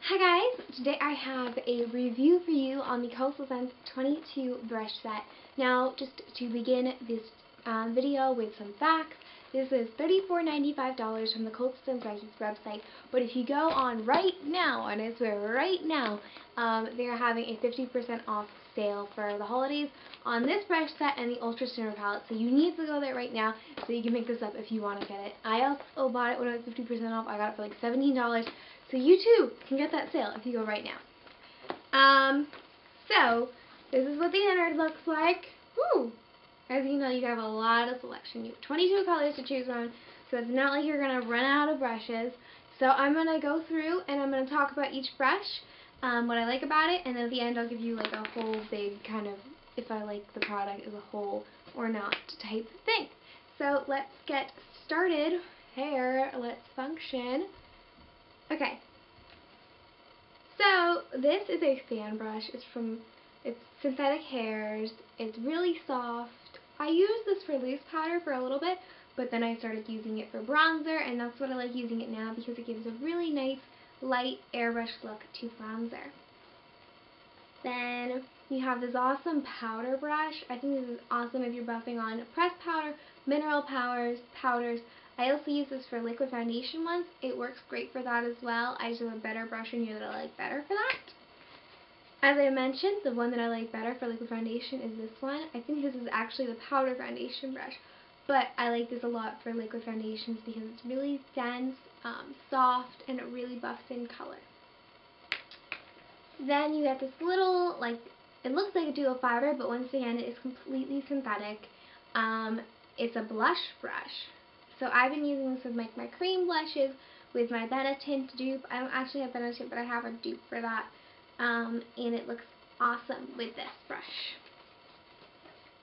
Hi guys, today I have a review for you on the xoxo 22 brush set. Now, just to begin this video with some facts, this is $34.95 from the xoxo brushes website, but if you go on right now, and I swear right now, they're having a 50% off sale for the holidays on this brush set and the Ultra Stimmer palette, so you need to go there right now so you can pick this up if you want to get it. I also bought it when it was 50% off. I got it for like $17. So you too can get that sale if you go right now. So this is what the inner looks like. Woo! As you know, you have a lot of selection. You have 22 colors to choose from, so it's not like you're gonna run out of brushes. So I'm gonna go through and I'm gonna talk about each brush, what I like about it, and then at the end I'll give you like a whole big kind of if I like the product as a whole or not type thing. So let's get started. Hair, let's function. Okay, so this is a fan brush. It's synthetic hairs. It's really soft. I used this for loose powder for a little bit, but then I started using it for bronzer, and that's what I like using it now because it gives a really nice, light airbrush look to bronzer. Then you have this awesome powder brush. I think this is awesome if you're buffing on pressed powder, mineral powders. I also use this for liquid foundation ones. It works great for that as well. I just have a better brush in here that I like better for that. As I mentioned, the one that I like better for liquid foundation is this one. I think this is actually the powder foundation brush, but I like this a lot for liquid foundations because it's really dense, soft, and it really buffs in color. Then you get this little, like, it looks like a dual fiber, but once again, it is completely synthetic. It's a blush brush. So I've been using this with my cream blushes, with my Benna Tint dupe. I don't actually have Benna Tint, but I have a dupe for that. And it looks awesome with this brush.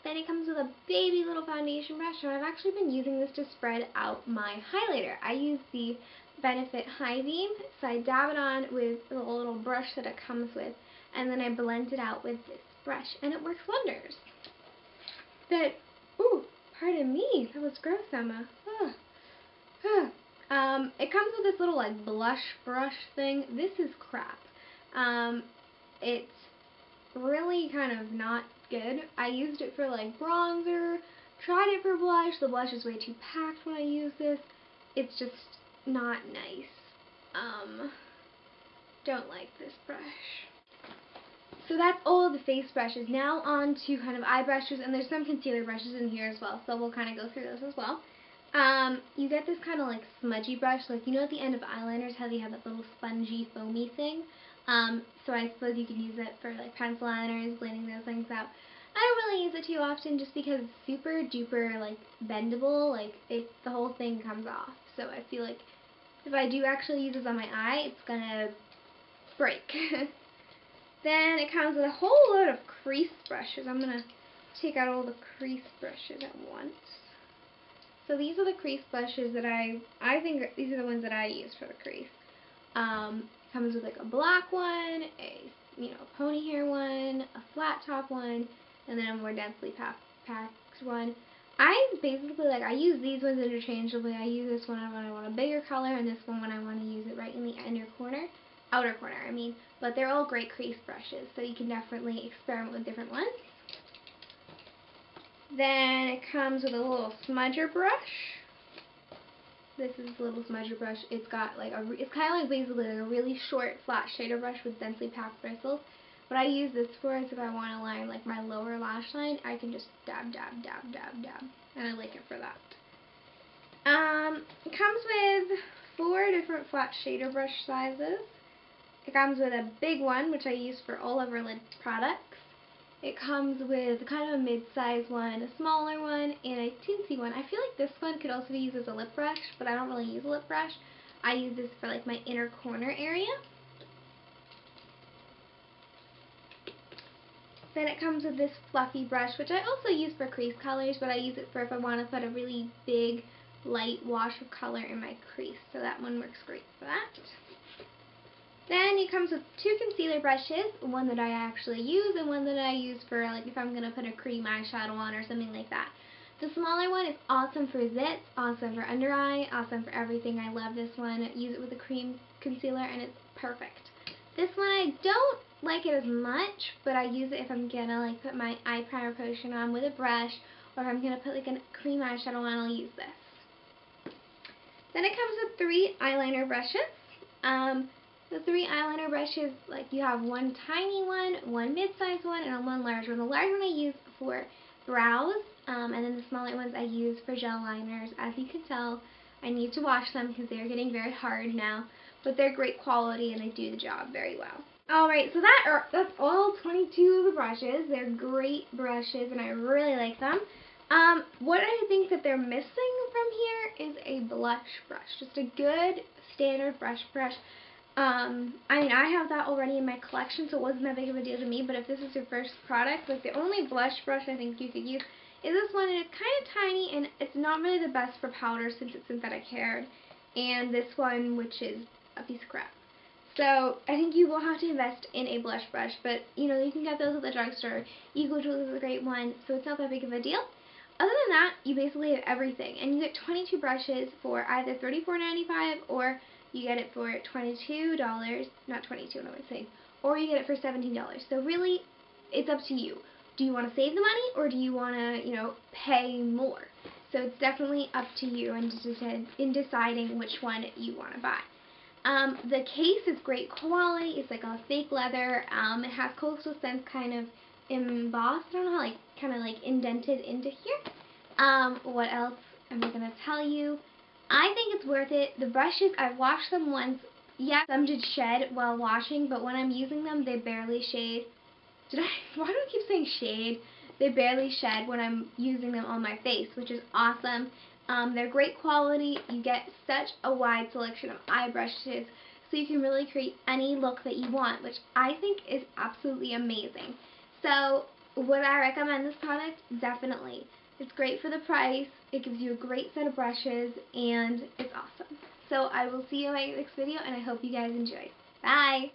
Then it comes with a baby little foundation brush, and I've actually been using this to spread out my highlighter. I use the Benefit High Beam, so I dab it on with the little brush that it comes with, and then I blend it out with this brush, and it works wonders. Pardon me, that was gross, Emma. It comes with this little like blush brush thing. This is crap. It's really kind of not good. I used it for like bronzer, tried it for blush. The blush is way too packed when I use this. It's just not nice. Don't like this brush. So that's all of the face brushes. Now on to kind of eye brushes, and there's some concealer brushes in here as well, so we'll kind of go through those as well. You get this kind of like smudgy brush, like you know at the end of eyeliners how they have that little spongy foamy thing. So I suppose you can use it for like pencil liners, blending those things out. I don't really use it too often just because it's super duper like bendable, like the whole thing comes off. So I feel like if I do actually use this on my eye, it's gonna break. Then it comes with a whole load of crease brushes. I'm going to take out all the crease brushes at once. So these are the crease brushes that I think these are the ones that I use for the crease. It comes with like a black one, a pony hair one, a flat top one, and then a more densely packed one. I basically I use these ones interchangeably. I use this one when I want a bigger color, and this one when I want to use it right in the outer corner, but they're all great crease brushes, so you can definitely experiment with different ones. Then it comes with a little smudger brush. This is the little smudger brush. It's got like it's kind of like basically like a really short flat shader brush with densely packed bristles. What I use this for is if I want to line like my lower lash line, I can just dab, dab, dab, dab, dab, and I like it for that. It comes with 4 different flat shader brush sizes. It comes with a big one, which I use for all over lid products. It comes with kind of a mid-size one, a smaller one, and a teensy one. I feel like this one could also be used as a lip brush, but I don't really use a lip brush. I use this for like my inner corner area. Then it comes with this fluffy brush, which I also use for crease colors, but I use it for if I want to put a really big, light wash of color in my crease. So that one works great for that. Then it comes with 2 concealer brushes, one that I actually use and one that I use for like if I'm going to put a cream eyeshadow on or something like that. The smaller one is awesome for zits, awesome for under eye, awesome for everything. I love this one. I use it with a cream concealer and it's perfect. This one I don't like it as much, but I use it if I'm gonna like put my eye primer potion on with a brush, or if I'm gonna put like a cream eyeshadow on, I'll use this. Then it comes with 3 eyeliner brushes. The 3 eyeliner brushes, like you have one tiny one mid-sized one, and one large one. The large one I use for brows, and then the smaller ones I use for gel liners. As you can tell, I need to wash them because they're getting very hard now, but they're great quality and they do the job very well. Alright, so that's all 22 of the brushes. They're great brushes and I really like them. What I think that they're missing from here is a blush brush. Just a good standard brush. I mean, I have that already in my collection, so it wasn't that big of a deal to me, but if this is your first product, like the only blush brush I think you could use is this one, and it's kind of tiny, and it's not really the best for powder since it's synthetic haired, and this one, which is a piece of crap. So I think you will have to invest in a blush brush, but you know, you can get those at the drugstore. Eco Tools is a great one, so it's not that big of a deal. Other than that, you basically have everything, and you get 22 brushes for either $34.95 or you get it for $22, not 22, what am I saying, or you get it for $17. So really, it's up to you. Do you want to save the money, or do you want to, you know, pay more? So it's definitely up to you in deciding which one you want to buy. The case is great quality. It's like a fake leather. It has coastal scents kind of embossed. I don't know how, like, kind of like indented into here. What else am I going to tell you? I think it's worth it. The brushes, I've washed them once. Yes, some did shed while washing, but when I'm using them, they barely shade. Why do I keep saying shade? They barely shed when I'm using them on my face, which is awesome. They're great quality. You get such a wide selection of eye brushes, so you can really create any look that you want, which I think is absolutely amazing. So, would I recommend this product? Definitely. It's great for the price, it gives you a great set of brushes, and it's awesome. So I will see you in my next video, and I hope you guys enjoy. Bye!